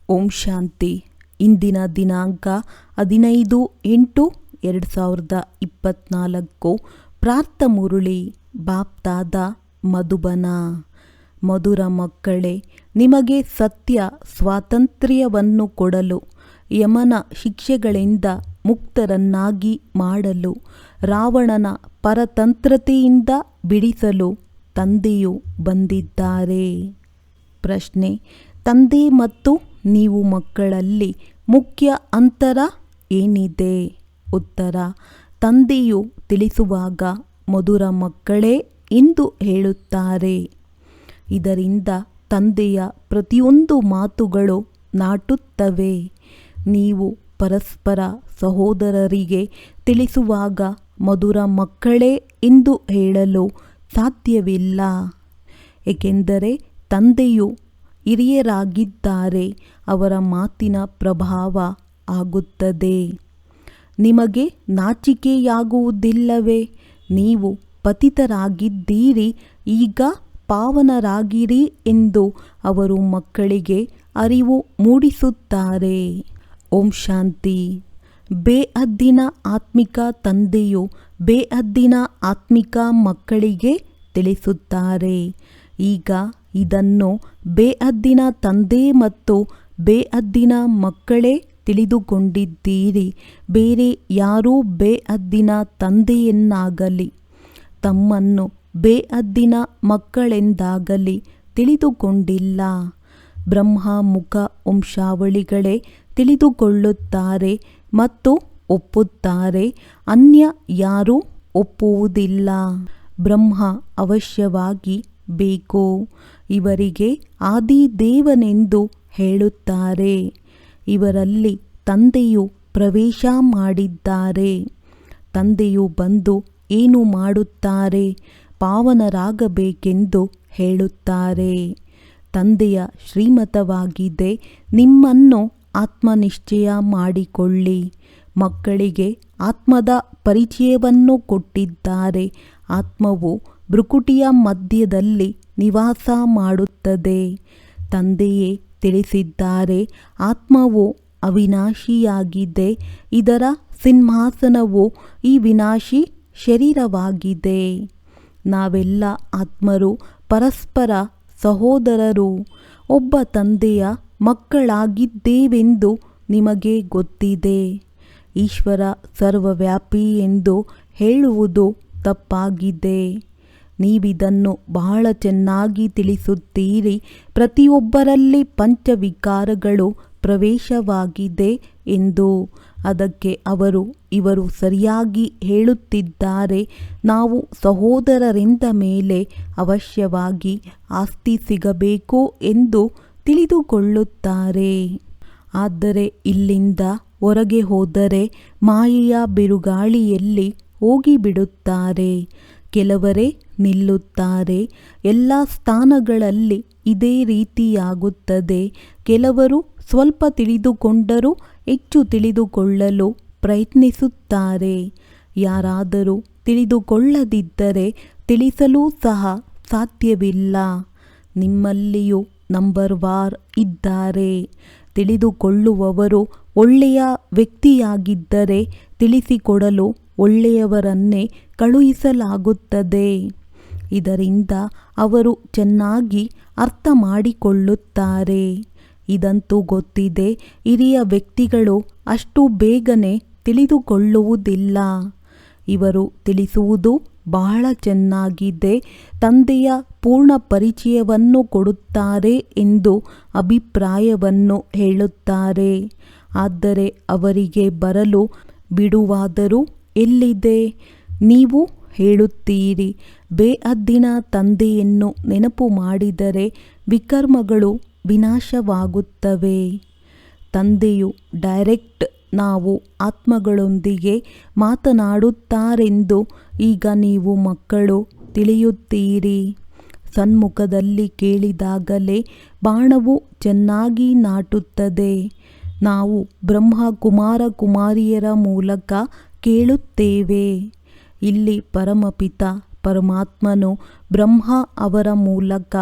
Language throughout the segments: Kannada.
ಓಂ ಶಾಂತಿ. ಇಂದಿನ ದಿನಾಂಕ 15/8/2024. ಪ್ರಾರ್ಥ ಮುರುಳಿ ಬಾಪ್ತಾದ ಮಧುಬನ. ಮಧುರ ಮಕ್ಕಳೇ, ನಿಮಗೆ ಸತ್ಯ ಸ್ವಾತಂತ್ರ್ಯವನ್ನು ಕೊಡಲು, ಯಮನ ಶಿಕ್ಷೆಗಳಿಂದ ಮುಕ್ತರನ್ನಾಗಿ ಮಾಡಲು, ರಾವಣನ ಪರತಂತ್ರತೆಯಿಂದ ಬಿಡಿಸಲು ತಂದೆಯು ಬಂದಿದ್ದಾರೆ. ಪ್ರಶ್ನೆ: ತಂದೆ ಮತ್ತು ನೀವು ಮಕ್ಕಳಲ್ಲಿ ಮುಖ್ಯ ಅಂತರ ಏನಿದೆ? ಉತ್ತರ: ತಂದೆಯು ತಿಳಿಸುವಾಗ ಮಧುರ ಮಕ್ಕಳೇ ಎಂದು ಹೇಳುತ್ತಾರೆ. ಇದರಿಂದ ತಂದೆಯ ಪ್ರತಿಯೊಂದು ಮಾತುಗಳು ನಾಟುತ್ತವೆ. ನೀವು ಪರಸ್ಪರ ಸಹೋದರರಿಗೆ ತಿಳಿಸುವಾಗ ಮಧುರ ಮಕ್ಕಳೇ ಎಂದು ಹೇಳಲು ಸಾಧ್ಯವಿಲ್ಲ. ಏಕೆಂದರೆ ತಂದೆಯು ಹಿರಿಯರಾಗಿದ್ದಾರೆ. ಅವರ ಮಾತಿನ ಪ್ರಭಾವ ಆಗುತ್ತದೆ. ನಿಮಗೆ ನಾಚಿಕೆಯಾಗುವುದಿಲ್ಲವೇ? ನೀವು ಪತಿತರಾಗಿದ್ದೀರಿ, ಈಗ ಪಾವನರಾಗಿರಿ ಎಂದು ಅವರು ಮಕ್ಕಳಿಗೆ ಅರಿವು ಮೂಡಿಸುತ್ತಾರೆ. ಓಂ ಶಾಂತಿ. ಬೇಹದ್ದಿನ ಆತ್ಮಿಕ ತಂದೆಯು ಬೇಹದ್ದಿನ ಆತ್ಮಿಕ ಮಕ್ಕಳಿಗೆ ತಿಳಿಸುತ್ತಾರೆ. ಈಗ ಇದನ್ನು ಬೇಹದ್ದಿನ ತಂದೆ ಮತ್ತು ಬೇಹದ್ದಿನ ಮಕ್ಕಳೇ ತಿಳಿದುಕೊಂಡಿದ್ದೀರಿ. ಬೇರೆ ಯಾರೂ ಬೇಹದ್ದಿನ ತಂದೆಯನ್ನಾಗಲಿ ತಮ್ಮನ್ನು ಬೇಹದ್ದಿನ ಮಕ್ಕಳೆಂದಾಗಲಿ ತಿಳಿದುಕೊಂಡಿಲ್ಲ. ಬ್ರಹ್ಮ ಮುಖ ವಂಶಾವಳಿಗಳೇ ತಿಳಿದುಕೊಳ್ಳುತ್ತಾರೆ ಮತ್ತು ಒಪ್ಪುತ್ತಾರೆ. ಅನ್ಯ ಯಾರೂ ಒಪ್ಪುವುದಿಲ್ಲ. ಬ್ರಹ್ಮ ಅವಶ್ಯವಾಗಿ ಬೇಕು. ಇವರಿಗೆ ಆದಿದೇವನೆಂದು ಹೇಳುತ್ತಾರೆ. ಇವರಲ್ಲಿ ತಂದೆಯು ಪ್ರವೇಶ ಮಾಡಿದ್ದಾರೆ. ತಂದೆಯು ಬಂದು ಏನು ಮಾಡುತ್ತಾರೆ? ಪಾವನರಾಗಬೇಕೆಂದು ಹೇಳುತ್ತಾರೆ. ತಂದೆಯ ಶ್ರೀಮತವಾಗಿದೆ, ನಿಮ್ಮನ್ನು ಆತ್ಮನಿಶ್ಚಯ ಮಾಡಿಕೊಳ್ಳಿ. ಮಕ್ಕಳಿಗೆ ಆತ್ಮದ ಪರಿಚಯವನ್ನು ಕೊಟ್ಟಿದ್ದಾರೆ. ಆತ್ಮವು ಭ್ರುಕುಟಿಯ ಮಧ್ಯದಲ್ಲಿ ನಿವಾಸ ಮಾಡುತ್ತದೆ. ತಂದೆಯೇ ತಿಳಿಸಿದ್ದಾರೆ, ಆತ್ಮವು ಅವಿನಾಶಿಯಾಗಿದೆ. ಇದರ ಸಿಂಹಾಸನವು ಈ ವಿನಾಶಿ ಶರೀರವಾಗಿದೆ. ನಾವೆಲ್ಲ ಆತ್ಮರು ಪರಸ್ಪರ ಸಹೋದರರು. ಒಬ್ಬ ತಂದೆಯ ಮಕ್ಕಳಾಗಿದ್ದೇವೆಂದು ನಿಮಗೆ ಗೊತ್ತಿದೆ. ಈಶ್ವರ ಸರ್ವವ್ಯಾಪಿ ಎಂದು ಹೇಳುವುದು ತಪ್ಪಾಗಿದೆ. ನೀವಿದನ್ನು ಬಹಳ ಚೆನ್ನಾಗಿ ತಿಳಿಸುತ್ತೀರಿ. ಪ್ರತಿಯೊಬ್ಬರಲ್ಲಿ ಪಂಚವಿಕಾರಗಳು ಪ್ರವೇಶವಾಗಿದೆ ಎಂದು. ಅದಕ್ಕೆ ಇವರು ಸರಿಯಾಗಿ ಹೇಳುತ್ತಿದ್ದಾರೆ. ನಾವು ಸಹೋದರರಿಂದ ಮೇಲೆ ಅವಶ್ಯವಾಗಿ ಆಸ್ತಿ ಸಿಗಬೇಕು ಎಂದು ತಿಳಿದುಕೊಳ್ಳುತ್ತಾರೆ. ಆದರೆ ಇಲ್ಲಿಂದ ಹೊರಗೆ ಹೋದರೆ ಮಾಯೆಯ ಬಿರುಗಾಳಿಯಲ್ಲಿ ಹೋಗಿಬಿಡುತ್ತಾರೆ. ಕೆಲವರೇ ನಿಲ್ಲುತ್ತಾರೆ. ಎಲ್ಲ ಸ್ಥಾನಗಳಲ್ಲಿ ಇದೇ ರೀತಿಯಾಗುತ್ತದೆ. ಕೆಲವರು ಸ್ವಲ್ಪ ತಿಳಿದುಕೊಂಡರೂ ಹೆಚ್ಚು ತಿಳಿದುಕೊಳ್ಳಲು ಪ್ರಯತ್ನಿಸುತ್ತಾರೆ. ಯಾರಾದರೂ ತಿಳಿದುಕೊಳ್ಳದಿದ್ದರೆ ತಿಳಿಸಲೂ ಸಹ ಸಾಧ್ಯವಿಲ್ಲ. ನಿಮ್ಮಲ್ಲಿಯೂ ನಂಬರ್ ವಾರ್ ಇದ್ದಾರೆ. ತಿಳಿದುಕೊಳ್ಳುವವರು ಒಳ್ಳೆಯ ವ್ಯಕ್ತಿಯಾಗಿದ್ದರೆ ತಿಳಿಸಿಕೊಡಲು ಒಳ್ಳೆಯವರನ್ನೇ ಕಳುಹಿಸಲಾಗುತ್ತದೆ. ಇದರಿಂದ ಅವರು ಚೆನ್ನಾಗಿ ಅರ್ಥ ಮಾಡಿಕೊಳ್ಳುತ್ತಾರೆ. ಇದಂತೂ ಗೊತ್ತಿದೆ. ಹಿರಿಯ ವ್ಯಕ್ತಿಗಳು ಅಷ್ಟು ಬೇಗನೆ ತಿಳಿದುಕೊಳ್ಳುವುದಿಲ್ಲ. ಇವರು ತಿಳಿಸುವುದು ಬಹಳ ಚೆನ್ನಾಗಿದೆ. ತಂದೆಯ ಪೂರ್ಣ ಪರಿಚಯವನ್ನು ಕೊಡುತ್ತಾರೆ ಎಂದು ಅಭಿಪ್ರಾಯವನ್ನು ಹೇಳುತ್ತಾರೆ. ಆದರೆ ಅವರಿಗೆ ಬರಲು ಬಿಡುವಾದರೂ ಎಲ್ಲಿದೆ? ನೀವು ಹೇಳುತ್ತೀರಿ, ಬೇಹದ್ದಿನ ತಂದೆಯನ್ನು ನೆನಪು ಮಾಡಿದರೆ ವಿಕರ್ಮಗಳು ವಿನಾಶವಾಗುತ್ತವೆ. ತಂದೆಯು ಡೈರೆಕ್ಟ್ ನಾವು ಆತ್ಮಗಳೊಂದಿಗೆ ಮಾತನಾಡುತ್ತಾರೆಂದು ಈಗ ನೀವು ಮಕ್ಕಳು ತಿಳಿಯುತ್ತೀರಿ. ಸನ್ಮುಖದಲ್ಲಿ ಕೇಳಿದಾಗಲೇ ಬಾಣವು ಚೆನ್ನಾಗಿ ನಾಟುತ್ತದೆ. ನಾವು ಬ್ರಹ್ಮ ಕುಮಾರ ಕುಮಾರಿಯರ ಮೂಲಕ ಕೇಳುತ್ತೇವೆ. ಇಲ್ಲಿ ಪರಮಪಿತ ಪರಮಾತ್ಮನು ಬ್ರಹ್ಮ ಅವರ ಮೂಲಕ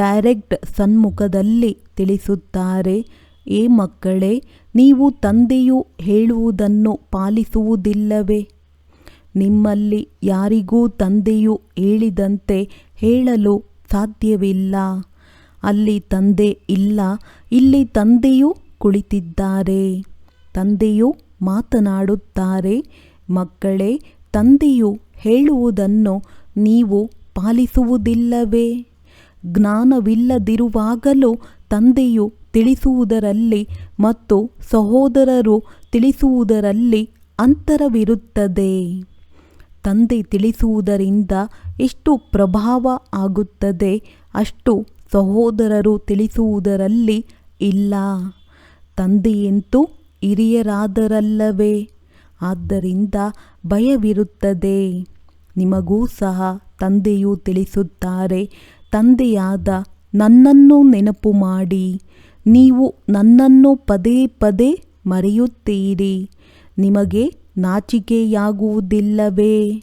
ಡೈರೆಕ್ಟ್ ಸನ್ಮುಖದಲ್ಲಿ ತಿಳಿಸುತ್ತಾರೆ. ಏ ಮಕ್ಕಳೇ, ನೀವು ತಂದೆಯು ಹೇಳುವುದನ್ನು ಪಾಲಿಸುವುದಿಲ್ಲವೇ? ನಿಮ್ಮಲ್ಲಿ ಯಾರಿಗೂ ತಂದೆಯು ಹೇಳಿದಂತೆ ಹೇಳಲು ಸಾಧ್ಯವಿಲ್ಲ. ಅಲ್ಲಿ ತಂದೆ ಇಲ್ಲ, ಇಲ್ಲಿ ತಂದೆಯು ಕುಳಿತಿದ್ದಾರೆ. ತಂದೆಯು ಮಾತನಾಡುತ್ತಾರೆ. ಮಕ್ಕಳೇ, ತಂದೆಯು ಹೇಳುವುದನ್ನು ನೀವು ಪಾಲಿಸುವುದಿಲ್ಲವೇ? ಜ್ಞಾನವಿಲ್ಲದಿರುವಾಗಲೂ ತಂದೆಯು ತಿಳಿಸುವುದರಲ್ಲಿ ಮತ್ತು ಸಹೋದರರು ತಿಳಿಸುವುದರಲ್ಲಿ ಅಂತರವಿರುತ್ತದೆ. ತಂದೆ ತಿಳಿಸುವುದರಿಂದ ಎಷ್ಟು ಪ್ರಭಾವ ಆಗುತ್ತದೆ, ಅಷ್ಟು ಸಹೋದರರು ತಿಳಿಸುವುದರಲ್ಲಿ ಇಲ್ಲ. ತಂದೆಯಂತೂ ಹಿರಿಯರಾದರಲ್ಲವೇ? ಆದ್ದರಿಂದ ಭಯವಿರುತ್ತದೆ. ನಿಮಗೂ ಸಹ ತಂದೆಯು ತಿಳಿಸುತ್ತಾರೆ, ತಂದೆಯಾದ ನನ್ನನ್ನು ನೆನಪು ಮಾಡಿ. ನೀವು ನನ್ನನ್ನು ಪದೇ ಪದೇ ಮರೆಯುತ್ತೀರಿ. ನಿಮಗೆ ನಾಚಿಕೆಯಾಗುವುದಿಲ್ಲವೇ?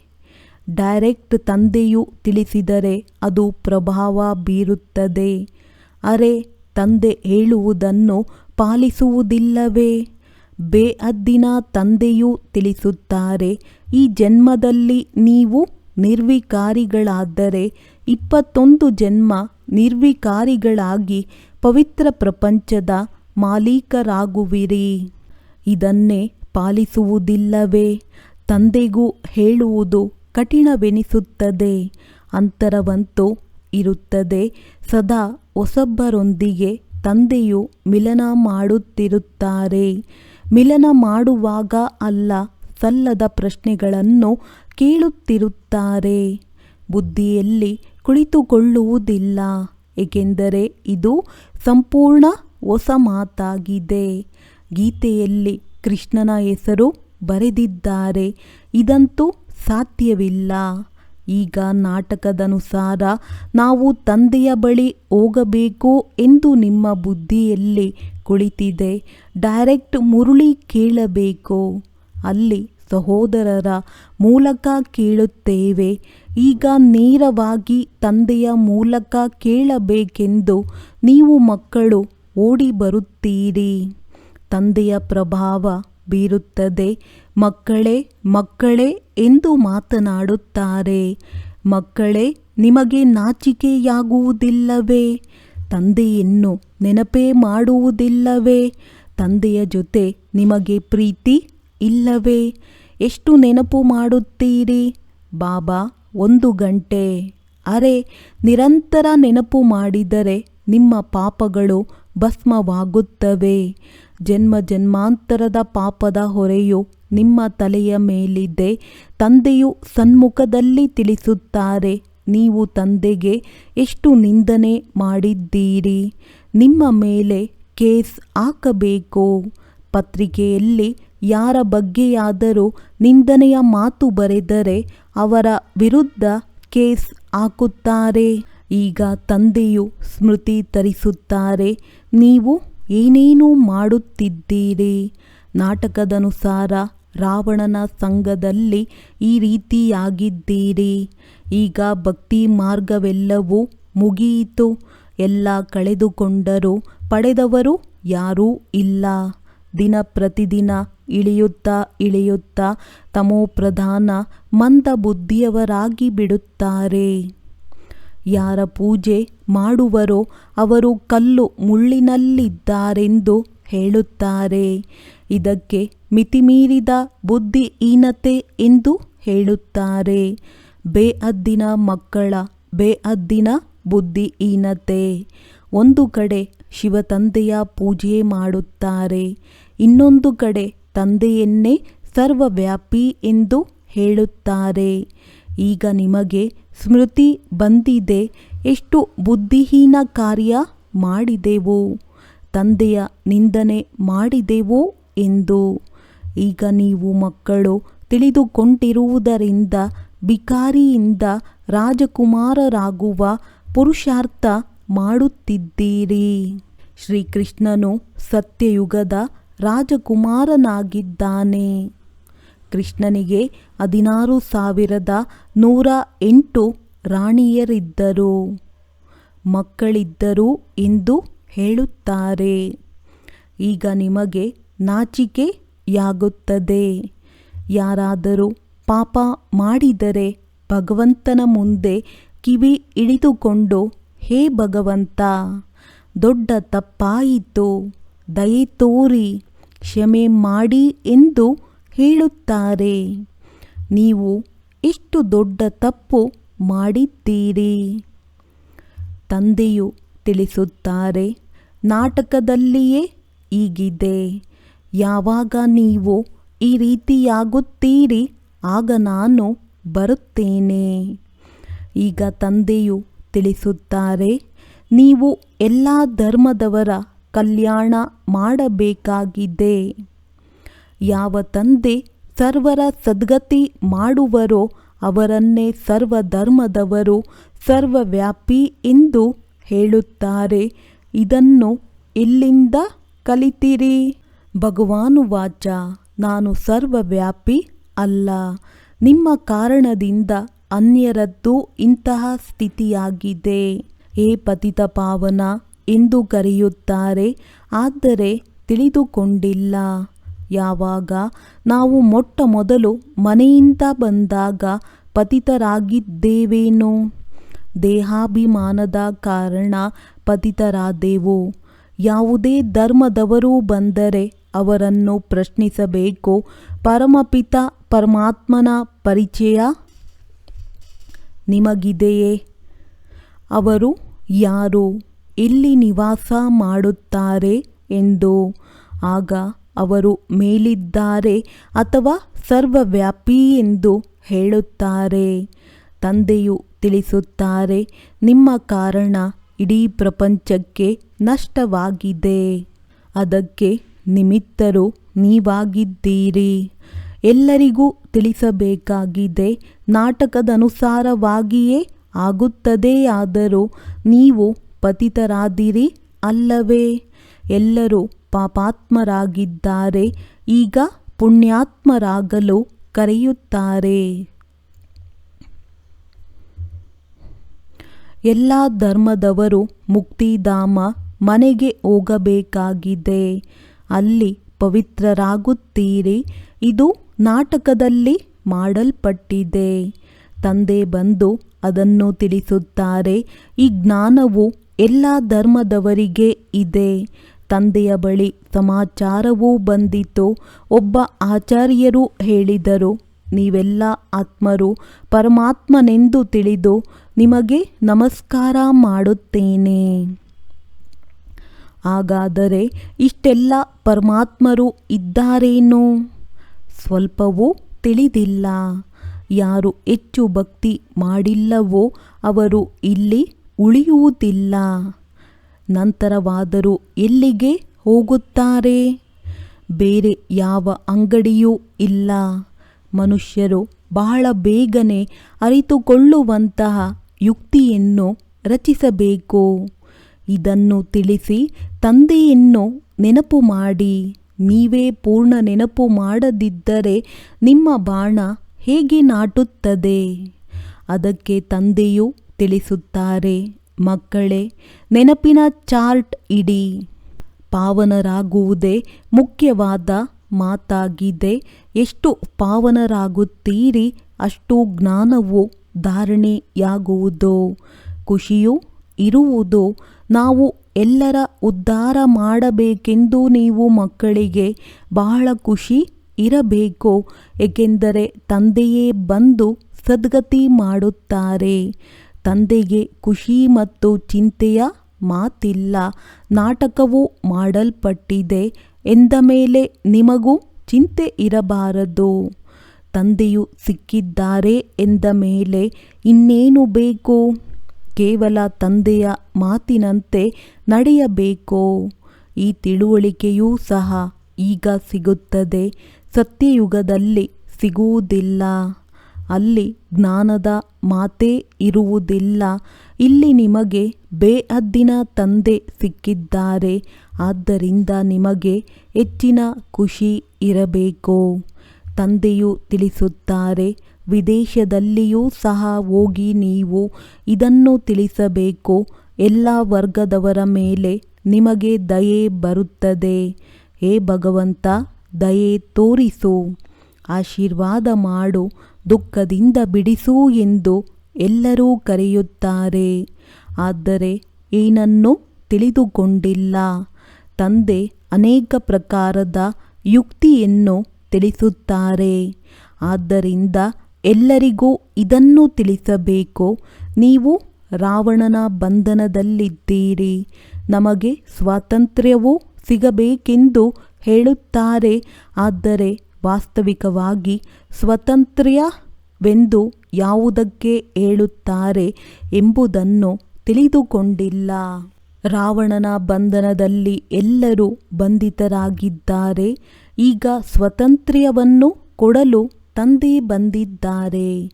ಡೈರೆಕ್ಟ್ ತಂದೆಯು ತಿಳಿಸಿದರೆ ಅದು ಪ್ರಭಾವ ಬೀರುತ್ತದೆ. ಅರೆ, ತಂದೆ ಹೇಳುವುದನ್ನು ಪಾಲಿಸುವುದಿಲ್ಲವೇ? ಬೇಅದ್ದಿನ ತಂದೆಯು ತಿಳಿಸುತ್ತಾರೆ, ಈ ಜನ್ಮದಲ್ಲಿ ನೀವು ನಿರ್ವಿಕಾರಿಗಳಾದರೆ 21 ಜನ್ಮ ನಿರ್ವಿಕಾರಿಗಳಾಗಿ ಪವಿತ್ರ ಪ್ರಪಂಚದ ಮಾಲೀಕರಾಗುವಿರಿ. ಇದನ್ನೇ ಪಾಲಿಸುವುದಿಲ್ಲವೇ? ತಂದೆಗೂ ಹೇಳುವುದು ಕಠಿಣವೆನಿಸುತ್ತದೆ. ಅಂತರವಂತೂ ಇರುತ್ತದೆ. ಸದಾ ಹೊಸಬ್ಬರೊಂದಿಗೆ ತಂದೆಯು ಮಿಲನ ಮಾಡುತ್ತಿರುತ್ತಾರೆ. ಮಿಲನ ಮಾಡುವಾಗ ಅಲ್ಲ, ಸಲ್ಲದ ಪ್ರಶ್ನೆಗಳನ್ನು ಕೇಳುತ್ತಿರುತ್ತಾರೆ. ಬುದ್ಧಿಯಲ್ಲಿ ಕುಳಿತುಕೊಳ್ಳುವುದಿಲ್ಲ, ಏಕೆಂದರೆ ಇದು ಸಂಪೂರ್ಣ ಹೊಸ ಮಾತಾಗಿದೆ. ಗೀತೆಯಲ್ಲಿ ಕೃಷ್ಣನ ಹೆಸರು ಬರೆದಿದ್ದಾರೆ. ಇದಂತೂ ಸಾಧ್ಯವಿಲ್ಲ. ಈಗ ನಾಟಕದನುಸಾರ ನಾವು ತಂದೆಯ ಬಳಿ ಹೋಗಬೇಕು ಎಂದು ನಿಮ್ಮ ಬುದ್ಧಿಯಲ್ಲಿ ಕುಳಿತಿದೆ. ಡೈರೆಕ್ಟ್ ಮುರುಳಿ ಕೇಳಬೇಕು. ಅಲ್ಲಿ ಸಹೋದರರ ಮೂಲಕ ಕೇಳುತ್ತೇವೆ. ಈಗ ನೇರವಾಗಿ ತಂದೆಯ ಮೂಲಕ ಕೇಳಬೇಕೆಂದು ನೀವು ಮಕ್ಕಳು ಓಡಿ ಬರುತ್ತೀರಿ. ತಂದೆಯ ಪ್ರಭಾವ ಬೀರುತ್ತದೆ. ಮಕ್ಕಳೇ ಮಕ್ಕಳೇ ಎಂದು ಮಾತನಾಡುತ್ತಾರೆ. ಮಕ್ಕಳೇ, ನಿಮಗೆ ನಾಚಿಕೆಯಾಗುವುದಿಲ್ಲವೇ? ತಂದೆಯನ್ನು ನೆನಪೇ ಮಾಡುವುದಿಲ್ಲವೇ? ತಂದೆಯ ಜೊತೆ ನಿಮಗೆ ಪ್ರೀತಿ ಇಲ್ಲವೇ? ಎಷ್ಟು ನೆನಪು ಮಾಡುತ್ತೀರಿ? ಬಾಬಾ 1 ಗಂಟೆ. ಅರೆ, ನಿರಂತರ ನೆನಪು ಮಾಡಿದರೆ ನಿಮ್ಮ ಪಾಪಗಳು ಭಸ್ಮವಾಗುತ್ತವೆ. ಜನ್ಮ ಜನ್ಮಾಂತರದ ಪಾಪದ ಹೊರೆಯು ನಿಮ್ಮ ತಲೆಯ ಮೇಲಿದೆ. ತಂದೆಯು ಸನ್ಮುಖದಲ್ಲಿ ತಿಳಿಸುತ್ತಾರೆ, ನೀವು ತಂದೆಗೆ ಎಷ್ಟು ನಿಂದನೆ ಮಾಡಿದ್ದೀರಿ. ನಿಮ್ಮ ಮೇಲೆ ಕೇಸ್ ಹಾಕಬೇಕು. ಪತ್ರಿಕೆಯಲ್ಲಿ ಯಾರ ಬಗ್ಗೆಯಾದರೂ ನಿಂದನೆಯ ಮಾತು ಬರೆದರೆ ಅವರ ವಿರುದ್ಧ ಕೇಸ್ ಹಾಕುತ್ತಾರೆ. ಈಗ ತಂದೆಯು ಸ್ಮೃತಿ ತರಿಸುತ್ತಾರೆ, ನೀವು ಏನೇನು ಮಾಡುತ್ತಿದ್ದೀರಿ. ನಾಟಕದನುಸಾರ ರಾವಣನ ಸಂಘದಲ್ಲಿ ಈ ರೀತಿಯಾಗಿದ್ದೀರಿ. ಈಗ ಭಕ್ತಿ ಮಾರ್ಗವೆಲ್ಲವೂ ಮುಗಿಯಿತು. ಎಲ್ಲ ಕಳೆದುಕೊಂಡರೂ ಪಡೆದವರು ಯಾರೂ ಇಲ್ಲ. ದಿನ ಪ್ರತಿದಿನ ಇಳಿಯುತ್ತಾ ಇಳಿಯುತ್ತಾ ತಮೋಪ್ರಧಾನ ಮಂದ ಬುದ್ಧಿಯವರಾಗಿ ಬಿಡುತ್ತಾರೆ. ಯಾರ ಪೂಜೆ ಮಾಡುವರೋ ಅವರು ಕಲ್ಲು ಮುಳ್ಳಿನಲ್ಲಿದ್ದಾರೆಂದು ಹೇಳುತ್ತಾರೆ. ಇದಕ್ಕೆ ಮಿತಿಮೀರಿದ ಬುದ್ಧಿಹೀನತೆ ಎಂದು ಹೇಳುತ್ತಾರೆ. ಬೇಅದ್ದಿನ ಮಕ್ಕಳ ಬೇಅದ್ದಿನ ಬುದ್ಧಿಹೀನತೆ. ಒಂದು ಕಡೆ ಶಿವತಂದೆಯ ಪೂಜೆ ಮಾಡುತ್ತಾರೆ, ಇನ್ನೊಂದು ಕಡೆ ತಂದೆಯನ್ನೇ ಸರ್ವವ್ಯಾಪಿ ಎಂದು ಹೇಳುತ್ತಾರೆ. ಈಗ ನಿಮಗೆ ಸ್ಮೃತಿ ಬಂದಿದೆ, ಎಷ್ಟು ಬುದ್ಧಿಹೀನ ಕಾರ್ಯ ಮಾಡಿದೆವು, ತಂದೆಯ ನಿಂದನೆ ಮಾಡಿದೆವೋ ಎಂದು. ಈಗ ನೀವು ಮಕ್ಕಳು ತಿಳಿದುಕೊಂಡಿರುವುದರಿಂದ ಭಿಕಾರಿಯಿಂದ ರಾಜಕುಮಾರರಾಗುವ ಪುರುಷಾರ್ಥ ಮಾಡುತ್ತಿದ್ದೀರಿ. ಶ್ರೀಕೃಷ್ಣನು ಸತ್ಯಯುಗದ ರಾಜಕುಮಾರನಾಗಿದ್ದಾನೆ. ಕೃಷ್ಣನಿಗೆ 16,108 ರಾಣಿಯರಿದ್ದರು, ಮಕ್ಕಳಿದ್ದರು ಎಂದು ಹೇಳುತ್ತಾರೆ. ಈಗ ನಿಮಗೆ ನಾಚಿಕೆಯಾಗುತ್ತದೆ. ಯಾರಾದರೂ ಪಾಪ ಮಾಡಿದರೆ ಭಗವಂತನ ಮುಂದೆ ಕಿವಿ ಹಿಡಿದುಕೊಂಡು, ಹೇ ಭಗವಂತ, ದೊಡ್ಡ ತಪ್ಪಾಯಿತು, ದಯೆ ತೋರಿ ಕ್ಷಮೆ ಮಾಡಿ ಎಂದು ಹೇಳುತ್ತಾರೆ. ನೀವು ಎಷ್ಟು ದೊಡ್ಡ ತಪ್ಪು ಮಾಡಿದ್ದೀರಿ. ತಂದೆಯು ತಿಳಿಸುತ್ತಾರೆ, ನಾಟಕದಲ್ಲಿಯೇ ಹೀಗಿದೆ. ಯಾವಾಗ ನೀವು ಈ ರೀತಿಯಾಗುತ್ತೀರಿ ಆಗ ನಾನು ಬರುತ್ತೇನೆ. ಈಗ ತಂದೆಯು ತಿಳಿಸುತ್ತಾರೆ, ನೀವು ಎಲ್ಲ ಧರ್ಮದವರ ಕಲ್ಯಾಣ ಮಾಡಬೇಕಾಗಿದೆ. ಯಾವ ತಂದೆ ಸರ್ವರ ಸದ್ಗತಿ ಮಾಡುವರೋ ಅವರನ್ನೇ ಸರ್ವಧರ್ಮದವರು ಸರ್ವವ್ಯಾಪಿ ಎಂದು ಹೇಳುತ್ತಾರೆ. ಇದನ್ನು ಎಲ್ಲಿಂದ ಕಲಿತಿರಿ? ಭಗವಾನುವಾಚ, ನಾನು ಸರ್ವವ್ಯಾಪಿ ಅಲ್ಲ. ನಿಮ್ಮ ಕಾರಣದಿಂದ ಅನ್ಯರದ್ದು ಇಂತಹ ಸ್ಥಿತಿಯಾಗಿದೆ. ಹೇ ಪತಿತ ಪಾವನ ಎಂದು ಕರೆಯುತ್ತಾರೆ, ಆದರೆ ತಿಳಿದುಕೊಂಡಿಲ್ಲ. ಯಾವಾಗ ನಾವು ಮೊಟ್ಟ ಮೊದಲು ಮನೆಯಿಂದ ಬಂದಾಗ ಪತಿತರಾಗಿದ್ದೇವೇನೋ? ದೇಹಾಭಿಮಾನದ ಕಾರಣ ಪತಿತರಾದೆವು. ಯಾವುದೇ ಧರ್ಮದವರು ಬಂದರೆ ಅವರನ್ನು ಪ್ರಶ್ನಿಸಬೇಕು. ಪರಮಪಿತ ಪರಮಾತ್ಮನ ಪರಿಚಯ ನಿಮಗಿದೆಯೇ? ಅವರು ಯಾರು, ಎಲ್ಲಿ ನಿವಾಸ ಮಾಡುತ್ತಾರೆ ಎಂದು. ಆಗ ಅವರು ಮೇಲಿದ್ದಾರೆ ಅಥವಾ ಸರ್ವವ್ಯಾಪಿ ಎಂದು ಹೇಳುತ್ತಾರೆ. ತಂದೆಯು ತಿಳಿಸುತ್ತಾರೆ, ನಿಮ್ಮ ಕಾರಣ ಇಡೀ ಪ್ರಪಂಚಕ್ಕೆ ನಷ್ಟವಾಗಿದೆ. ಅದಕ್ಕೆ ನಿಮಿತ್ತರು ನೀವಾಗಿದ್ದೀರಿ. ಎಲ್ಲರಿಗೂ ತಿಳಿಸಬೇಕಾಗಿದೆ, ನಾಟಕದನುಸಾರವಾಗಿಯೇ ಆಗುತ್ತದೆಯಾದರೂ ನೀವು ಪತಿತರಾದಿರಿ ಅಲ್ಲವೇ? ಎಲ್ಲರೂ ಪಾಪಾತ್ಮರಾಗಿದ್ದಾರೆ, ಈಗ ಪುಣ್ಯಾತ್ಮರಾಗಲು ಕರೆಯುತ್ತಾರೆ. ಎಲ್ಲ ಧರ್ಮದವರು ಮುಕ್ತಿಧಾಮ ಮನೆಗೆ ಹೋಗಬೇಕಾಗಿದೆ. ಅಲ್ಲಿ ಪವಿತ್ರರಾಗುತ್ತೀರಿ. ಇದು ನಾಟಕದಲ್ಲಿ ಮಾಡಲ್ಪಟ್ಟಿದೆ. ತಂದೆ ಬಂದು ಅದನ್ನು ತಿಳಿಸುತ್ತಾರೆ. ಈ ಜ್ಞಾನವು ಎಲ್ಲ ಧರ್ಮದವರಿಗೆ ಇದೆ. ತಂದೆಯ ಬಳಿ ಸಮಾಚಾರವೂ ಬಂದಿತು. ಒಬ್ಬ ಆಚಾರ್ಯರು ಹೇಳಿದರು, ನೀವೆಲ್ಲ ಆತ್ಮರು ಪರಮಾತ್ಮನೆಂದು ತಿಳಿದು ನಿಮಗೆ ನಮಸ್ಕಾರ ಮಾಡುತ್ತೇನೆ. ಹಾಗಾದರೆ ಇಷ್ಟೆಲ್ಲ ಪರಮಾತ್ಮರು ಇದ್ದಾರೇನೋ? ಸ್ವಲ್ಪವೂ ತಿಳಿದಿಲ್ಲ. ಯಾರು ಹೆಚ್ಚು ಭಕ್ತಿ ಮಾಡಿಲ್ಲವೋ ಅವರು ಇಲ್ಲಿ ಉಳಿಯುವುದಿಲ್ಲ. ನಂತರವಾದರೂ ಎಲ್ಲಿಗೆ ಹೋಗುತ್ತಾರೆ? ಬೇರೆ ಯಾವ ಅಂಗಡಿಯೂ ಇಲ್ಲ. ಮನುಷ್ಯರು ಬಹಳ ಬೇಗನೆ ಅರಿತುಕೊಳ್ಳುವಂತಹ ಯುಕ್ತಿಯನ್ನು ರಚಿಸಬೇಕು. ಇದನ್ನು ತಿಳಿಸಿ ತಂದೆಯನ್ನು ನೆನಪು ಮಾಡಿ. ನೀವೇ ಪೂರ್ಣ ನೆನಪು ಮಾಡದಿದ್ದರೆ ನಿಮ್ಮ ಬಾಣ ಹೇಗೆ ನಾಟುತ್ತದೆ? ಅದಕ್ಕೆ ತಂದೆಯು ತಿಳಿಸುತ್ತಾರೆ, ಮಕ್ಕಳೇ, ನೆನಪಿನ ಚಾರ್ಟ್ ಇಡಿ. ಪಾವನರಾಗುವುದೇ ಮುಖ್ಯವಾದ ಮಾತಾಗಿದೆ. ಎಷ್ಟು ಪಾವನರಾಗುತ್ತೀರಿ ಅಷ್ಟು ಜ್ಞಾನವು ಧಾರಣೆಯಾಗುವುದು, ಖುಷಿಯೂ ಇರುವುದು. ನಾವು ಎಲ್ಲರ ಉದ್ಧಾರ ಮಾಡಬೇಕೆಂದು ನೀವು ಮಕ್ಕಳಿಗೆ ಬಹಳ ಖುಷಿ ಇರಬೇಕು. ಏಕೆಂದರೆ ತಂದೆಯೇ ಬಂದು ಸದ್ಗತಿ ಮಾಡುತ್ತಾರೆ. ತಂದೆಗೆ ಖುಷಿ ಮತ್ತು ಚಿಂತೆಯ ಮಾತಿಲ್ಲ. ನಾಟಕವು ಮಾಡಲ್ಪಟ್ಟಿದೆ ಎಂದ ಮೇಲೆ ನಿಮಗೂ ಚಿಂತೆ ಇರಬಾರದು. ತಂದೆಯು ಸಿಕ್ಕಿದ್ದಾರೆ ಎಂದ ಮೇಲೆ ಇನ್ನೇನು ಬೇಕು? ಕೇವಲ ತಂದೆಯ ಮಾತಿನಂತೆ ನಡೆಯಬೇಕು. ಈ ತಿಳುವಳಿಕೆಯೂ ಸಹ ಈಗ ಸಿಗುತ್ತದೆ. ಸತ್ಯಯುಗದಲ್ಲಿ ಸಿಗುವುದಿಲ್ಲ. ಅಲ್ಲಿ ಜ್ಞಾನದ ಮಾತೇ ಇರುವುದಿಲ್ಲ. ಇಲ್ಲಿ ನಿಮಗೆ ಬೇಹದ್ದಿನ ತಂದೆ ಸಿಕ್ಕಿದ್ದಾರೆ. ಆದ್ದರಿಂದ ನಿಮಗೆ ಹೆಚ್ಚಿನ ಖುಷಿ ಇರಬೇಕು. ತಂದೆಯು ತಿಳಿಸುತ್ತಾರೆ, ವಿದೇಶದಲ್ಲಿಯೂ ಸಹ ಹೋಗಿ ನೀವು ಇದನ್ನು ತಿಳಿಸಬೇಕು. ಎಲ್ಲ ವರ್ಗದವರ ಮೇಲೆ ನಿಮಗೆ ದಯೆ ಬರುತ್ತದೆ. ಹೇ ಭಗವಂತ, ದಯೆ ತೋರಿಸು, ಆಶೀರ್ವಾದ ಮಾಡು, ದುಃಖದಿಂದ ಬಿಡಿಸು ಎಂದು ಎಲ್ಲರೂ ಕರೆಯುತ್ತಾರೆ. ಆದರೆ ಏನನ್ನೂ ತಿಳಿದುಕೊಂಡಿಲ್ಲ. ತಂದೆ ಅನೇಕ ಪ್ರಕಾರದ ಯುಕ್ತಿಯನ್ನು ತಿಳಿಸುತ್ತಾರೆ. ಆದ್ದರಿಂದ ಎಲ್ಲರಿಗೂ ಇದನ್ನು ತಿಳಿಸಬೇಕು. ನೀವು ರಾವಣನ ಬಂಧನದಲ್ಲಿದ್ದೀರಿ. ನಮಗೆ ಸ್ವಾತಂತ್ರ್ಯವೂ ಸಿಗಬೇಕೆಂದು ಹೇಳುತ್ತಾರೆ. ಆದರೆ ವಾಸ್ತವಿಕವಾಗಿ ಸ್ವಾತಂತ್ರ್ಯವೆಂದು ಯಾವುದಕ್ಕೆ ಹೇಳುತ್ತಾರೆ ಎಂಬುದನ್ನು ತಿಳಿದುಕೊಂಡಿಲ್ಲ. ರಾವಣನ ಬಂಧನದಲ್ಲಿ ಎಲ್ಲರೂ ಬಂಧಿತರಾಗಿದ್ದಾರೆ. ಈಗ ಸ್ವಾತಂತ್ರ್ಯವನ್ನು ಕೊಡಲು ತಂದೆ ಬಂದಿದ್ದಾರೆ.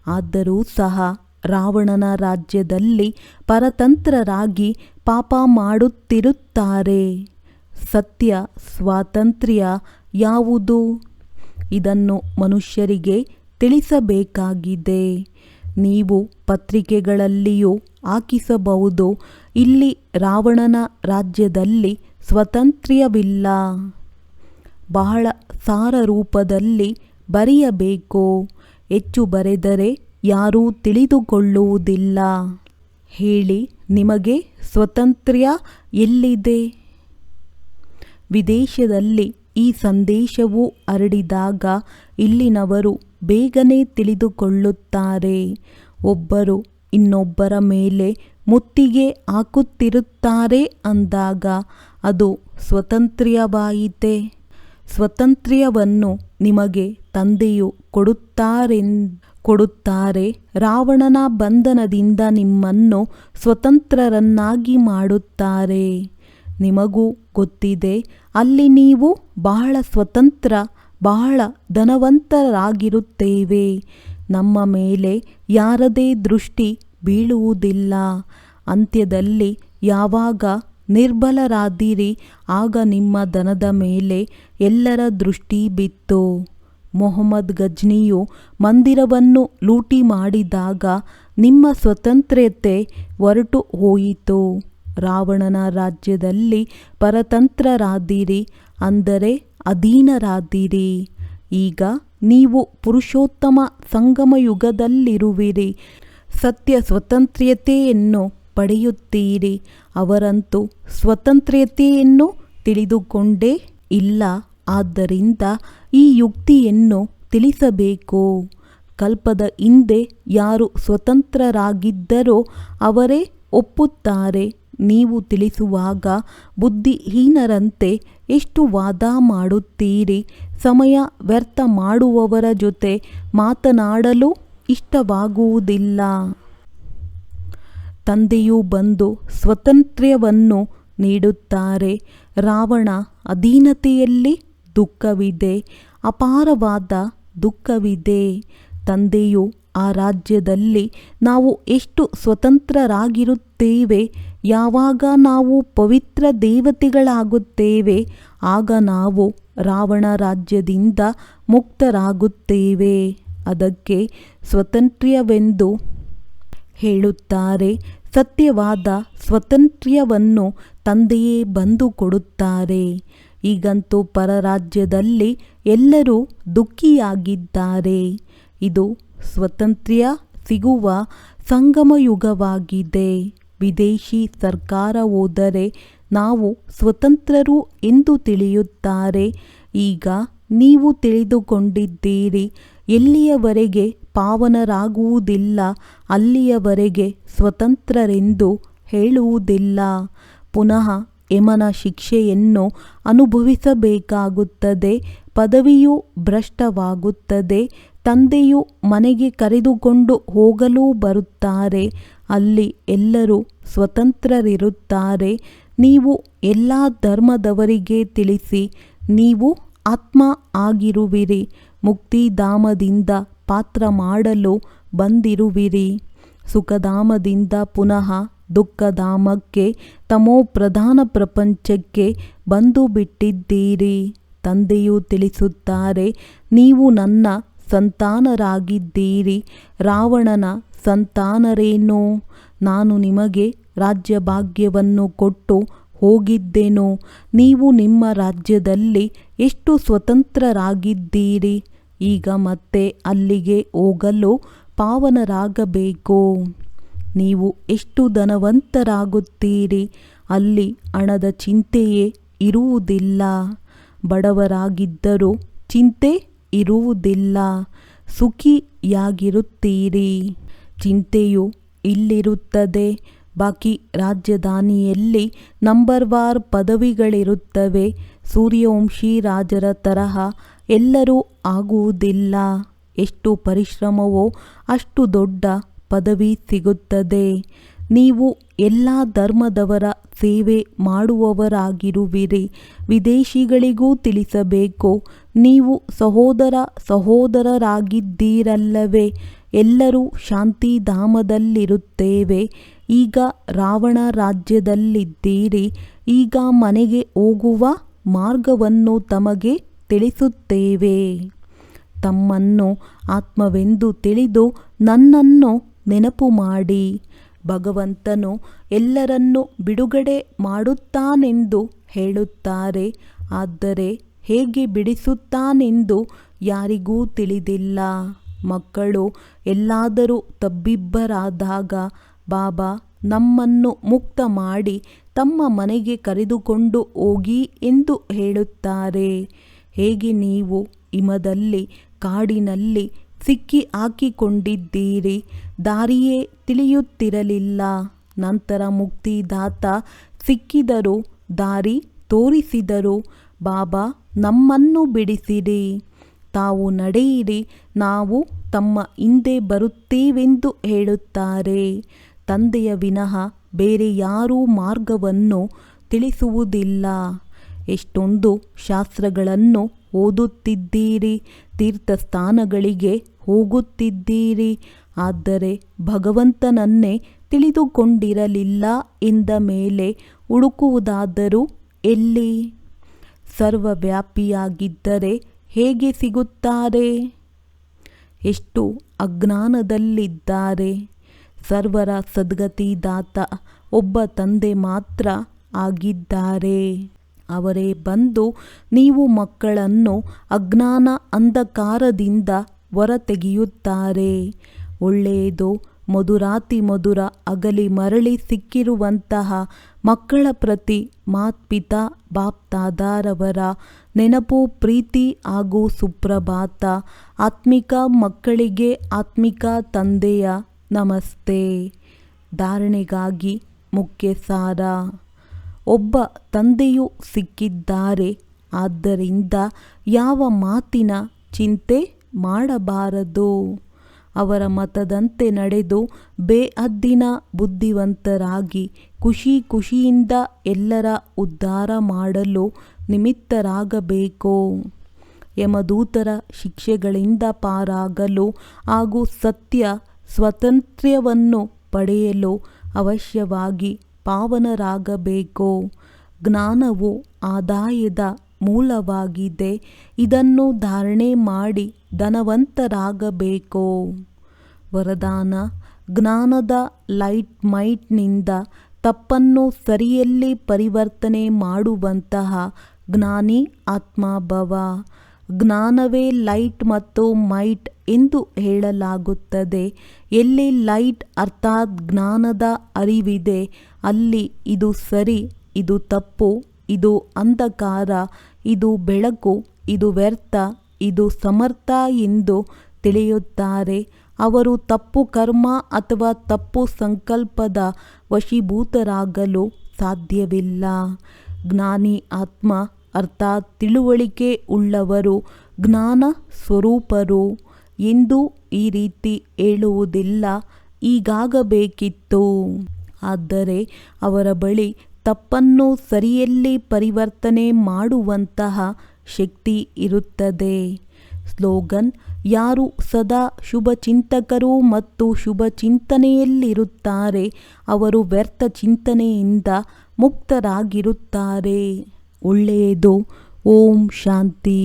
ಆದರೂ ಸಹ ರಾವಣನ ರಾಜ್ಯದಲ್ಲಿ ಪರತಂತ್ರರಾಗಿ ಪಾಪ ಮಾಡುತ್ತಿರುತ್ತಾರೆ. ಸತ್ಯ ಸ್ವಾತಂತ್ರ್ಯ ಯಾವುದು? ಇದನ್ನು ಮನುಷ್ಯರಿಗೆ ತಿಳಿಸಬೇಕಾಗಿದೆ. ನೀವು ಪತ್ರಿಕೆಗಳಲ್ಲಿಯೂ ಹಾಕಿಸಬಹುದು, ಇಲ್ಲಿ ರಾವಣನ ರಾಜ್ಯದಲ್ಲಿ ಸ್ವಾತಂತ್ರ್ಯವಿಲ್ಲ. ಬಹಳ ಸಾರ ರೂಪದಲ್ಲಿ ಬರೆಯಬೇಕು. ಹೆಚ್ಚು ಬರೆದರೆ ಯಾರೂ ತಿಳಿದುಕೊಳ್ಳುವುದಿಲ್ಲ. ಹೇಳಿ, ನಿಮಗೆ ಸ್ವಾತಂತ್ರ್ಯ ಎಲ್ಲಿದೆ? ವಿದೇಶದಲ್ಲಿ ಈ ಸಂದೇಶವು ಹರಡಿದಾಗ ಇಲ್ಲಿನವರು ಬೇಗನೆ ತಿಳಿದುಕೊಳ್ಳುತ್ತಾರೆ. ಒಬ್ಬರು ಇನ್ನೊಬ್ಬರ ಮೇಲೆ ಮುತ್ತಿಗೆ ಹಾಕುತ್ತಿರುತ್ತಾರೆ ಅಂದಾಗ ಅದು ಸ್ವಾತಂತ್ರ್ಯವಾಯಿತೆ. ಸ್ವಾತಂತ್ರ್ಯವನ್ನು ನಿಮಗೆ ತಂದೆಯು ಕೊಡುತ್ತಾರೆ. ರಾವಣನ ಬಂಧನದಿಂದ ನಿಮ್ಮನ್ನು ಸ್ವತಂತ್ರರನ್ನಾಗಿ ಮಾಡುತ್ತಾರೆ. ನಿಮಗೂ ಗೊತ್ತಿದೆ, ಅಲ್ಲಿ ನೀವು ಬಹಳ ಸ್ವತಂತ್ರ, ಬಹಳ ಧನವಂತರಾಗಿರುತ್ತೇವೆ. ನಮ್ಮ ಮೇಲೆ ಯಾರದೇ ದೃಷ್ಟಿ ಬೀಳುವುದಿಲ್ಲ. ಅಂತ್ಯದಲ್ಲಿ ಯಾವಾಗ ನಿರ್ಬಲರಾದಿರಿ ಆಗ ನಿಮ್ಮ ಧನದ ಮೇಲೆ ಎಲ್ಲರ ದೃಷ್ಟಿ ಬಿತ್ತು. ಮೊಹಮ್ಮದ್ ಗಜ್ನಿಯು ಮಂದಿರವನ್ನು ಲೂಟಿ ಮಾಡಿದಾಗ ನಿಮ್ಮ ಸ್ವತಂತ್ರತೆ ಹೊರಟು ಹೋಯಿತು. ರಾವಣನ ರಾಜ್ಯದಲ್ಲಿ ಪರತಂತ್ರರಾದಿರಿ, ಅಂದರೆ ಅಧೀನರಾದಿರಿ. ಈಗ ನೀವು ಪುರುಷೋತ್ತಮ ಸಂಗಮಯುಗದಲ್ಲಿರುವಿರಿ. ಸತ್ಯ ಸ್ವತಂತ್ರತೆಯನ್ನು ಪಡೆಯುತ್ತೀರಿ. ಅವರಂತೂ ಸ್ವತಂತ್ರತೆಯನ್ನು ತಿಳಿದುಕೊಂಡೇ ಇಲ್ಲ. ಆದ್ದರಿಂದ ಈ ಯುಕ್ತಿಯನ್ನು ತಿಳಿಸಬೇಕು. ಕಲ್ಪದ ಹಿಂದೆ ಯಾರು ಸ್ವತಂತ್ರರಾಗಿದ್ದರೋ ಅವರೇ ಒಪ್ಪುತ್ತಾರೆ. ನೀವು ತಿಳಿಸುವಾಗ ಬುದ್ಧಿಹೀನರಂತೆ ಎಷ್ಟು ವಾದ ಮಾಡುತ್ತೀರಿ. ಸಮಯ ವ್ಯರ್ಥ ಮಾಡುವವರ ಜೊತೆ ಮಾತನಾಡಲು ಇಷ್ಟವಾಗುವುದಿಲ್ಲ. ತಂದೆಯು ಬಂದು ಸ್ವಾತಂತ್ರ್ಯವನ್ನು ನೀಡುತ್ತಾರೆ. ರಾವಣ ಅಧೀನತೆಯಲ್ಲಿ ದುಃಖವಿದೆ, ಅಪಾರವಾದ ದುಃಖವಿದೆ. ತಂದೆಯು ಆ ರಾಜ್ಯದಲ್ಲಿ ನಾವು ಎಷ್ಟು ಸ್ವತಂತ್ರರಾಗಿರುತ್ತೇವೆ. ಯಾವಾಗ ನಾವು ಪವಿತ್ರ ದೇವತೆಗಳಾಗುತ್ತೇವೆ ಆಗ ನಾವು ರಾವಣ ರಾಜ್ಯದಿಂದ ಮುಕ್ತರಾಗುತ್ತೇವೆ. ಅದಕ್ಕೆ ಸ್ವಾತಂತ್ರ್ಯವೆಂದು ಹೇಳುತ್ತಾರೆ. ಸತ್ಯವಾದ ಸ್ವಾತಂತ್ರ್ಯವನ್ನು ತಂದೆಯೇ ಬಂದು ಕೊಡುತ್ತಾರೆ. ಈಗಂತೂ ಪರರಾಜ್ಯದಲ್ಲಿ ಎಲ್ಲರೂ ದುಃಖಿಯಾಗಿದ್ದಾರೆ. ಇದು ಸ್ವಾತಂತ್ರ್ಯ ಸಿಗುವ ಸಂಗಮಯುಗವಾಗಿದೆ. ವಿದೇಶಿ ಸರ್ಕಾರ ಹೋದರೆ ನಾವು ಸ್ವತಂತ್ರರು ಎಂದು ತಿಳಿಯುತ್ತಾರೆ. ಈಗ ನೀವು ತಿಳಿದುಕೊಂಡಿದ್ದೀರಿ. ಎಲ್ಲಿಯವರೆಗೆ ಪಾವನರಾಗುವುದಿಲ್ಲ ಅಲ್ಲಿಯವರೆಗೆ ಸ್ವತಂತ್ರರೆಂದು ಹೇಳುವುದಿಲ್ಲ. ಪುನಃ ಯಮನ ಶಿಕ್ಷೆಯನ್ನು ಅನುಭವಿಸಬೇಕಾಗುತ್ತದೆ. ಪದವಿಯು ಭ್ರಷ್ಟವಾಗುತ್ತದೆ. ತಂದೆಯು ಮನೆಗೆ ಕರೆದುಕೊಂಡು ಹೋಗಲು ಬರುತ್ತಾರೆ. ಅಲ್ಲಿ ಎಲ್ಲರೂ ಸ್ವತಂತ್ರರಿರುತ್ತಾರೆ. ನೀವು ಎಲ್ಲ ಧರ್ಮದವರಿಗೆ ತಿಳಿಸಿ, ನೀವು ಆತ್ಮ ಆಗಿರುವಿರಿ. ಮುಕ್ತಿಧಾಮದಿಂದ ಪಾತ್ರ ಮಾಡಲು ಬಂದಿರುವಿರಿ. ಸುಖಧಾಮದಿಂದ ಪುನಃ ದುಃಖಧಾಮಕ್ಕೆ, ತಮೋಪ್ರಧಾನ ಪ್ರಪಂಚಕ್ಕೆ ಬಂದು ಬಿಟ್ಟಿದ್ದೀರಿ. ತಂದೆಯು ತಿಳಿಸುತ್ತಾರೆ, ನೀವು ನನ್ನ ಸಂತಾನರಾಗಿದ್ದೀರಿ. ರಾವಣನ ಸಂತಾನರೇನು? ನಾನು ನಿಮಗೆ ರಾಜ್ಯಭಾಗ್ಯವನ್ನು ಕೊಟ್ಟು ಹೋಗಿದ್ದೆನು. ನೀವು ನಿಮ್ಮ ರಾಜ್ಯದಲ್ಲಿ ಎಷ್ಟು ಸ್ವತಂತ್ರರಾಗಿದ್ದೀರಿ. ಈಗ ಮತ್ತೆ ಅಲ್ಲಿಗೆ ಹೋಗಲು ಪಾವನರಾಗಬೇಕು. ನೀವು ಎಷ್ಟು ಧನವಂತರಾಗುತ್ತೀರಿ. ಅಲ್ಲಿ ಹಣದ ಚಿಂತೆಯೇ ಇರುವುದಿಲ್ಲ. ಬಡವರಾಗಿದ್ದರೂ ಚಿಂತೆ ಇರುವುದಿಲ್ಲ. ಸುಖಿಯಾಗಿರುತ್ತೀರಿ. ಚಿಂತೆಯು ಇಲ್ಲಿರುತ್ತದೆ. ಬಾಕಿ ರಾಜಧಾನಿಯಲ್ಲಿ ನಂಬರ್ವಾರ್ ಪದವಿಗಳಿರುತ್ತವೆ. ಸೂರ್ಯವಂಶಿ ರಾಜರ ತರಹ ಎಲ್ಲರೂ ಆಗುವುದಿಲ್ಲ. ಎಷ್ಟು ಪರಿಶ್ರಮವೋ ಅಷ್ಟು ದೊಡ್ಡ ಪದವಿ ಸಿಗುತ್ತದೆ. ನೀವು ಎಲ್ಲ ಧರ್ಮದವರ ಸೇವೆ ಮಾಡುವವರಾಗಿರುವಿರಿ. ವಿದೇಶಿಗಳಿಗೂ ತಿಳಿಸಬೇಕು. ನೀವು ಸಹೋದರರಾಗಿದ್ದೀರಲ್ಲವೇ. ಎಲ್ಲರೂ ಶಾಂತಿಧಾಮದಲ್ಲಿರುತ್ತೇವೆ. ಈಗ ರಾವಣ ರಾಜ್ಯದಲ್ಲಿದ್ದೀರಿ. ಈಗ ಮನೆಗೆ ಹೋಗುವ ಮಾರ್ಗವನ್ನು ತಮಗೆ ತಿಳಿಸುತ್ತೇವೆ. ತಮ್ಮನ್ನು ಆತ್ಮವೆಂದು ತಿಳಿದು ನನ್ನನ್ನು ನೆನಪು ಮಾಡಿ. ಭಗವಂತನು ಎಲ್ಲರನ್ನೂ ಬಿಡುಗಡೆ ಮಾಡುತ್ತಾನೆಂದು ಹೇಳುತ್ತಾರೆ. ಆದರೆ ಹೇಗೆ ಬಿಡಿಸುತ್ತಾನೆಂದು ಯಾರಿಗೂ ತಿಳಿದಿಲ್ಲ. ಮಕ್ಕಳು ಎಲ್ಲಾದರೂ ತಬ್ಬಿಬ್ಬರಾದಾಗ ಬಾಬಾ ನಮ್ಮನ್ನು ಮುಕ್ತ ಮಾಡಿ ತಮ್ಮ ಮನೆಗೆ ಕರೆದುಕೊಂಡು ಹೋಗಿ ಎಂದು ಹೇಳುತ್ತಾರೆ. ಹೇಗೆ ನೀವು ಹಿಮದಲ್ಲಿ ಕಾಡಿನಲ್ಲಿ ಸಿಕ್ಕಿ ಹಾಕಿಕೊಂಡಿದ್ದೀರಿ. ದಾರಿಯೇ ತಿಳಿಯುತ್ತಿರಲಿಲ್ಲ. ನಂತರ ಮುಕ್ತಿದಾತ ಸಿಕ್ಕಿದರು, ದಾರಿ ತೋರಿಸಿದರು. ಬಾಬಾ ನಮ್ಮನ್ನು ಬಿಡಿಸಿರಿ. ತಾವು ನಡೆಯಿರಿ, ನಾವು ತಮ್ಮ ಹಿಂದೆ ಬರುತ್ತೇವೆಂದು ಹೇಳುತ್ತಾರೆ. ತಂದೆಯ ವಿನಃ ಬೇರೆ ಯಾರೂ ಮಾರ್ಗವನ್ನು ತಿಳಿಸುವುದಿಲ್ಲ. ಎಷ್ಟೊಂದು ಶಾಸ್ತ್ರಗಳನ್ನು ಓದುತ್ತಿದ್ದೀರಿ. ತೀರ್ಥಸ್ಥಾನಗಳಿಗೆ ಹೋಗುತ್ತಿದ್ದೀರಿ. ಆದರೆ ಭಗವಂತನನ್ನೇ ತಿಳಿದುಕೊಂಡಿರಲಿಲ್ಲ ಎಂದ ಮೇಲೆ ಹುಡುಕುವುದಾದರೂ ಎಲ್ಲಿ? ಸರ್ವವ್ಯಾಪಿಯಾಗಿದ್ದರೆ ಹೇಗೆ ಸಿಗುತ್ತಾರೆ? ಎಷ್ಟು ಅಜ್ಞಾನದಲ್ಲಿದ್ದಾರೆ. ಸರ್ವರ ಸದ್ಗತಿದಾತ ಒಬ್ಬ ತಂದೆ ಮಾತ್ರ ಆಗಿದ್ದಾರೆ. ಅವರೇ ಬಂದು ನೀವು ಮಕ್ಕಳನ್ನು ಅಜ್ಞಾನ ಅಂಧಕಾರದಿಂದ ಹೊರತೆಗೆಯುತ್ತಾರೆ. ಒಳ್ಳೆಯದು. ಮಧುರಾತಿ ಮಧುರ ಅಗಲಿ ಮರಳಿ ಸಿಕ್ಕಿರುವಂತಹ ಮಕ್ಕಳ ಪ್ರತಿ ಮಾತ್ಪಿತಾ ಬಾಪ್ತಾದಾರವರ ನೆನಪು, ಪ್ರೀತಿ ಹಾಗೂ ಸುಪ್ರಭಾತ. ಆತ್ಮಿಕ ಮಕ್ಕಳಿಗೆ ಆತ್ಮಿಕ ತಂದೆಯ ನಮಸ್ತೆ. ಧಾರಣೆಗಾಗಿ ಮುಖ್ಯ ಸಾರ. ಒಬ್ಬ ತಂದೆಯು ಸಿಕ್ಕಿದ್ದಾರೆ. ಆದ್ದರಿಂದ ಯಾವ ಮಾತಿನ ಚಿಂತೆ ಮಾಡಬಾರದು. ಅವರ ಮತದಂತೆ ನಡೆದು ಬೇಹದ್ದಿನ ಬುದ್ಧಿವಂತರಾಗಿ ಖುಷಿಯಿಂದ ಎಲ್ಲರ ಉದ್ಧಾರ ಮಾಡಲು ನಿಮಿತ್ತರಾಗಬೇಕು. ಯಮದೂತರ ಶಿಕ್ಷೆಗಳಿಂದ ಪಾರಾಗಲು ಹಾಗೂ ಸತ್ಯ ಸ್ವಾತಂತ್ರ್ಯವನ್ನು ಪಡೆಯಲು ಅವಶ್ಯವಾಗಿ ಪಾವನರಾಗಬೇಕು. ಜ್ಞಾನವು ಆದಾಯದ ಮೂಲವಾಗಿದೆ. ಇದನ್ನು ಧಾರಣೆ ಮಾಡಿ ಧನವಂತರಾಗಬೇಕು. ವರದಾನ: ಜ್ಞಾನದ ಲೈಟ್ ಮೈಟ್ನಿಂದ ತಪ್ಪನ್ನು ಸರಿಯಲ್ಲಿ ಪರಿವರ್ತನೆ ಮಾಡುವಂತಹ ಜ್ಞಾನಿ ಆತ್ಮಭವ. ಜ್ಞಾನವೇ ಲೈಟ್ ಮತ್ತು ಮೈಟ್ ಎಂದು ಹೇಳಲಾಗುತ್ತದೆ. ಎಲ್ಲಿ ಲೈಟ್ ಅರ್ಥಾತ್ ಜ್ಞಾನದ ಅರಿವಿದೆ, ಅಲ್ಲಿ ಇದು ಸರಿ, ಇದು ತಪ್ಪು, ಇದು ಅಂಧಕಾರ, ಇದು ಬೆಳಕು, ಇದು ವ್ಯರ್ಥ, ಇದು ಸಮರ್ಥ ಎಂದು ತಿಳಿಯುತ್ತಾರೆ. ಅವರು ತಪ್ಪು ಕರ್ಮ ಅಥವಾ ತಪ್ಪು ಸಂಕಲ್ಪದ ವಶೀಭೂತರಾಗಲು ಸಾಧ್ಯವಿಲ್ಲ. ಜ್ಞಾನಿ ಆತ್ಮ ಅರ್ಥಾತ್ ತಿಳುವಳಿಕೆ ಉಳ್ಳವರು, ಜ್ಞಾನ ಸ್ವರೂಪರು ಎಂದು ಈ ರೀತಿ ಹೇಳುವುದಿಲ್ಲ. ಹೀಗಾಗಬೇಕಿತ್ತು. ಆದರೆ ಅವರ ಬಳಿ ತಪ್ಪನ್ನು ಸರಿಯಲ್ಲಿ ಪರಿವರ್ತನೆ ಮಾಡುವಂತಹ ಶಕ್ತಿ ಇರುತ್ತದೆ. ಸ್ಲೋಗನ್: ಯಾರು ಸದಾ ಶುಭಚಿಂತಕರು ಮತ್ತು ಶುಭ ಚಿಂತನೆಯಲ್ಲಿರುತ್ತಾರೆ ಅವರು ವ್ಯರ್ಥ ಚಿಂತನೆಯಿಂದ ಮುಕ್ತರಾಗಿರುತ್ತಾರೆ. ಒಳ್ಳೆಯದು. ಓಂ ಶಾಂತಿ.